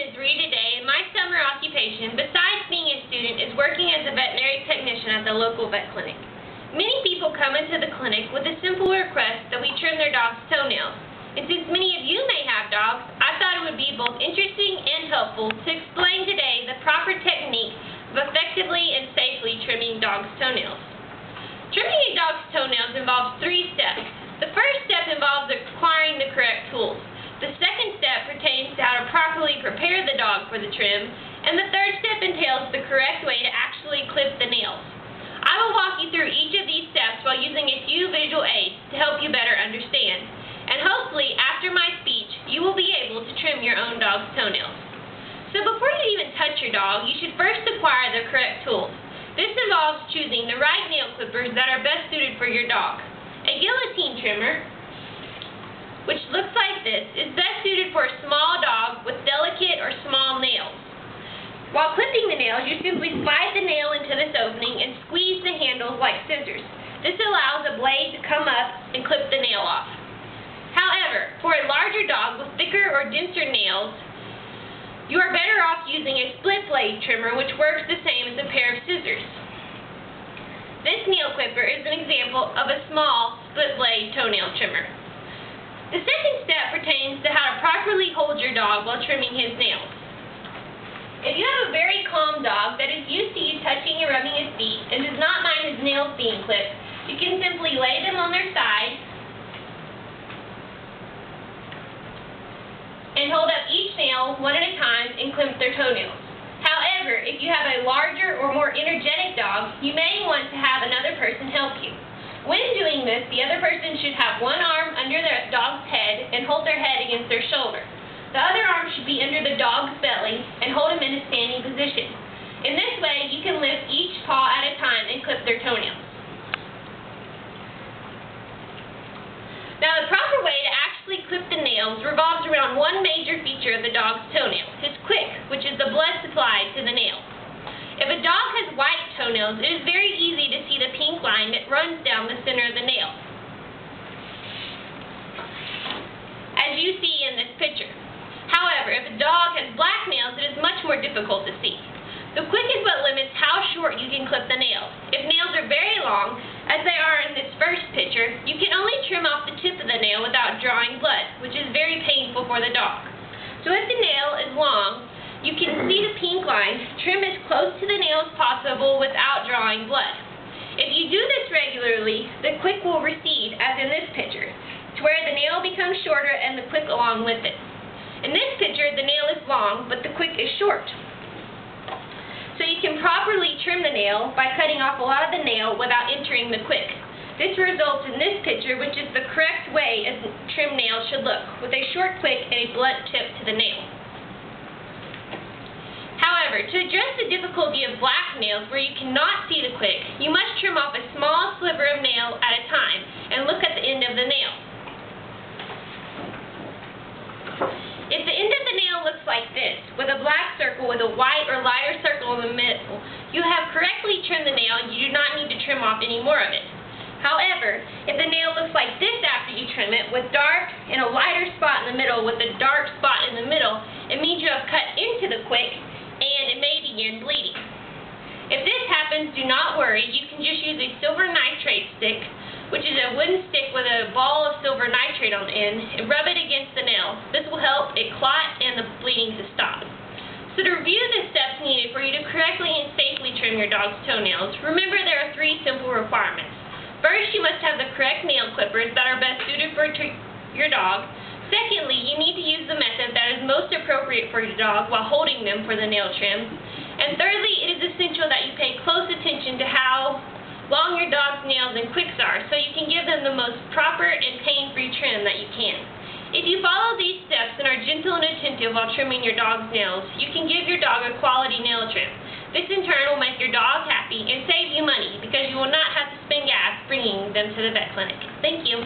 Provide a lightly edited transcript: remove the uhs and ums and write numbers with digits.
is Rita Day, and my summer occupation, besides being a student, is working as a veterinary technician at the local vet clinic. Many people come into the clinic with a simple request that we trim their dog's toenails. And since many of you may have dogs, I thought it would be both interesting and helpful to explain today the proper technique of effectively and safely trimming dogs' toenails. Trimming a dog's toenails involves 3 steps. The first step involves acquiring the correct tools. The second step pertains to how to properly prepare the dog for the trim, and the third step entails the correct way to actually clip the nails. I will walk you through each of these steps while using a few visual aids to help you better understand. And hopefully, after my speech, you will be able to trim your own dog's toenails. So before you even touch your dog, you should first acquire the correct tools. This involves choosing the right nail clippers that are best suited for your dog. A guillotine trimmer, which looks like this, is best suited for a small dog with delicate or small nails. While clipping the nails, you simply slide the nail into this opening and squeeze the handles like scissors. This allows the blade to come up and clip the nail off. However, for a larger dog with thicker or denser nails, you are better off using a split blade trimmer, which works the same as a pair of scissors. This nail clipper is an example of a small split blade toenail trimmer. The second step pertains to how to properly hold your dog while trimming his nails. If you have a very calm dog that is used to you touching and rubbing his feet and does not mind his nails being clipped, you can simply lay them on their side and hold up each nail one at a time and clip their toenails. However, if you have a larger or more energetic dog, you may want to have another person help you. When doing this, the other person should have one arm under their dog's head and hold their head against their shoulder. The other arm should be under the dog's belly and hold him in a standing position. In this way, you can lift each paw at a time and clip their toenails. Now, the proper way to actually clip the nails revolves around one major feature of the dog's toenail, his quick, which is the blood supply to the nail. If a dog has white toenails, it is very easy to see the pink line that runs down the center of the nail, as you see in this picture. However, if a dog has black nails, it is much more difficult to see. The quick is what limits how short you can clip the nails. If nails are very long, as they are in this first picture, you can only trim off the tip of the nail without drawing blood, which is very painful for the dog. So if the nail is long, you can see the pink line. Trim as close to the nail as possible without drawing blood. If you do this regularly, the quick will recede, as in this picture, to where the nail becomes shorter and the quick along with it. In this picture, the nail is long, but the quick is short. So you can properly trim the nail by cutting off a lot of the nail without entering the quick. This results in this picture, which is the correct way a trimmed nail should look, with a short quick and a blunt tip to the nail. However, to address the difficulty of black nails where you cannot see the quick, you must trim off a small sliver of nail at a time and look at the end of the nail. If the end of the nail looks like this, with a black circle with a white or lighter circle in the middle, you have correctly trimmed the nail and you do not need to trim off any more of it. However, if the nail looks like this after you trim it, with dark and a lighter spot in the middle with a dark spot in the middle, it means you have cut into the quick and it may begin bleeding. If this happens, do not worry. You can just use a silver nitrate stick, which is a wooden stick with a ball of silver nitrate on the end, and rub it against the nail. This will help it clot and the bleeding to stop. So to review the steps needed for you to correctly and safely trim your dog's toenails, remember there are 3 simple requirements. First, you must have the correct nail clippers that are best suited for your dog. Secondly, you need to use the method that is most appropriate for your dog while holding them for the nail trim. And thirdly, it is essential that you pay close attention to how long your dog's nails and quicks are, so you can give them the most proper and pain-free trim that you can. If you follow these steps and are gentle and attentive while trimming your dog's nails, you can give your dog a quality nail trim. This in turn will make your dog happy and save you money because you will not have to spend gas bringing them to the vet clinic. Thank you.